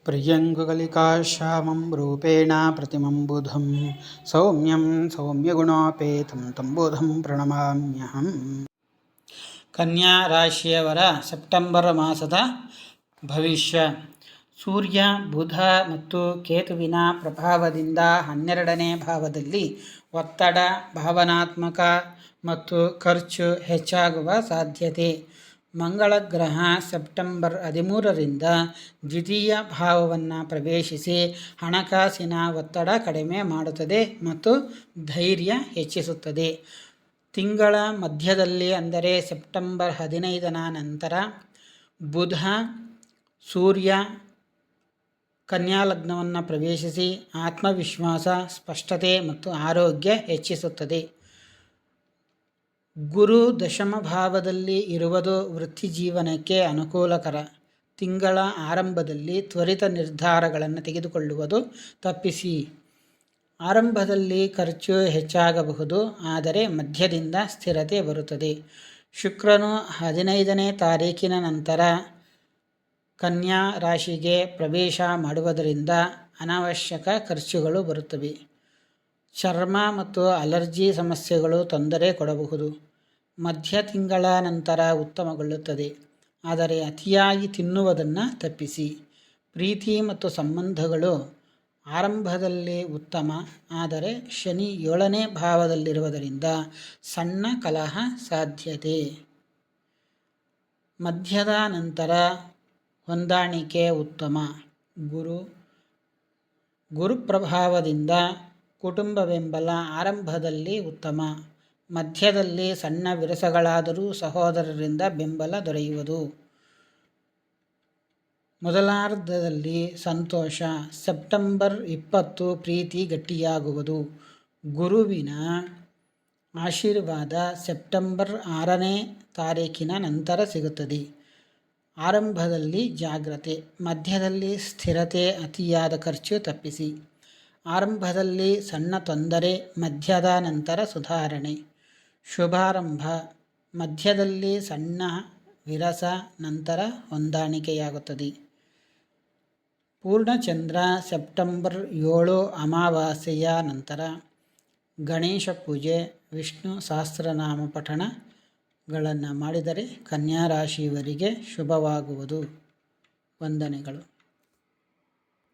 ಪ್ರಿಯಂಗುಕಲಿಕಾಶ್ಯಾಮಂ ರೂಪೇಣ ಪ್ರತಿಮಂ ಬುಧಂ ಸೌಮ್ಯಂ ಸೌಮ್ಯಗುಣೋಪೇತಂ ತಂ ಬುಧಂ ಪ್ರಣಮಾಮ್ಯಹಂ. ಕನ್ಯಾ ರಾಶಿಯವರ ಸೆಪ್ಟೆಂಬರ್ ಮಾಸದ ಭವಿಷ್ಯ. ಸೂರ್ಯ, ಬುಧ ಮತ್ತು ಕೇತುವಿನ ಪ್ರಭಾವದಿಂದ 12ನೇ ಭಾವದಲ್ಲಿ ಒತ್ತಡ, ಭಾವನಾತ್ಮಕ ಮತ್ತು ಖರ್ಚು ಹೆಚ್ಚಾಗುವ ಸಾಧ್ಯತೆ. ಮಂಗಳ ಗ್ರಹ ಸೆಪ್ಟೆಂಬರ್ 13ರಿಂದ ದ್ವಿತೀಯ ಭಾವವನ್ನು ಪ್ರವೇಶಿಸಿ ಹಣಕಾಸಿನ ಒತ್ತಡ ಕಡಿಮೆ ಮಾಡುತ್ತದೆ ಮತ್ತು ಧೈರ್ಯ ಹೆಚ್ಚಿಸುತ್ತದೆ. ತಿಂಗಳ ಮಧ್ಯದಲ್ಲಿ ಅಂದರೆ ಸೆಪ್ಟೆಂಬರ್ 15ನ ನಂತರ ಬುಧ, ಸೂರ್ಯ ಕನ್ಯಾ ಲಗ್ನವನ್ನು ಪ್ರವೇಶಿಸಿ ಆತ್ಮವಿಶ್ವಾಸ, ಸ್ಪಷ್ಟತೆ ಮತ್ತು ಆರೋಗ್ಯ ಹೆಚ್ಚಿಸುತ್ತದೆ. ಗುರು ದಶಮ ಭಾವದಲ್ಲಿ ಇರುವುದು ವೃತ್ತಿ ಜೀವನಕ್ಕೆ ಅನುಕೂಲಕರ. ತಿಂಗಳ ಆರಂಭದಲ್ಲಿ ತ್ವರಿತ ನಿರ್ಧಾರಗಳನ್ನು ತೆಗೆದುಕೊಳ್ಳುವುದು ತಪ್ಪಿಸಿ. ಆರಂಭದಲ್ಲಿ ಖರ್ಚು ಹೆಚ್ಚಾಗಬಹುದು, ಆದರೆ ಮಧ್ಯದಿಂದ ಸ್ಥಿರತೆ ಬರುತ್ತದೆ. ಶುಕ್ರನು 15ನೇ ತಾರೀಕಿನ ನಂತರ ಕನ್ಯಾ ರಾಶಿಗೆ ಪ್ರವೇಶ ಮಾಡುವುದರಿಂದ ಅನಾವಶ್ಯಕ ಖರ್ಚುಗಳು ಬರುತ್ತವೆ. ಚರ್ಮ ಮತ್ತು ಅಲರ್ಜಿ ಸಮಸ್ಯೆಗಳು ತೊಂದರೆ ಕೊಡಬಹುದು. ಮಧ್ಯ ತಿಂಗಳ ನಂತರ ಉತ್ತಮಗೊಳ್ಳುತ್ತದೆ, ಆದರೆ ಅತಿಯಾಗಿ ತಿನ್ನುವುದನ್ನು ತಪ್ಪಿಸಿ. ಪ್ರೀತಿ ಮತ್ತು ಸಂಬಂಧಗಳು ಆರಂಭದಲ್ಲಿ ಉತ್ತಮ, ಆದರೆ ಶನಿ 7ನೇ ಭಾವದಲ್ಲಿರುವುದರಿಂದ ಸಣ್ಣ ಕಲಹ ಸಾಧ್ಯತೆ. ಮಧ್ಯದ ನಂತರ ಹೊಂದಾಣಿಕೆ ಉತ್ತಮ. ಗುರು ಪ್ರಭಾವದಿಂದ ಕುಟುಂಬ ಬೆಂಬಲ ಆರಂಭದಲ್ಲಿ ಉತ್ತಮ, ಮಧ್ಯದಲ್ಲಿ ಸಣ್ಣ ವಿರಸಗಳಾದರೂ ಸಹೋದರರಿಂದ ಬೆಂಬಲ ದೊರೆಯುವುದು. ಮೊದಲಾರ್ಧದಲ್ಲಿ ಸಂತೋಷ. ಸೆಪ್ಟೆಂಬರ್ 20 ಪ್ರೀತಿ ಗಟ್ಟಿಯಾಗುವುದು. ಗುರುವಿನ ಆಶೀರ್ವಾದ ಸೆಪ್ಟೆಂಬರ್ 6ನೇ ತಾರೀಕಿನ ನಂತರ ಸಿಗುತ್ತದೆ. ಆರಂಭದಲ್ಲಿ ಜಾಗ್ರತೆ, ಮಧ್ಯದಲ್ಲಿ ಸ್ಥಿರತೆ, ಅತಿಯಾದ ಖರ್ಚು ತಪ್ಪಿಸಿ. ಆರಂಭದಲ್ಲಿ ಸಣ್ಣ ತೊಂದರೆ, ಮಧ್ಯದ ನಂತರ ಸುಧಾರಣೆ. ಶುಭಾರಂಭ, ಮಧ್ಯದಲ್ಲಿ ಸಣ್ಣ ವಿರಸ, ನಂತರ ಹೊಂದಾಣಿಕೆಯಾಗುತ್ತದೆ. ಪೂರ್ಣಚಂದ್ರ ಸೆಪ್ಟೆಂಬರ್ 7 ಅಮಾವಾಸ್ಯೆಯ ನಂತರ. ಗಣೇಶ ಪೂಜೆ, ವಿಷ್ಣು ಸಹಸ್ರನಾಮ ಪಠಣಗಳನ್ನು ಮಾಡಿದರೆ ಕನ್ಯಾ ರಾಶಿಯವರಿಗೆ ಶುಭವಾಗುವುದು. ವಂದನೆಗಳು.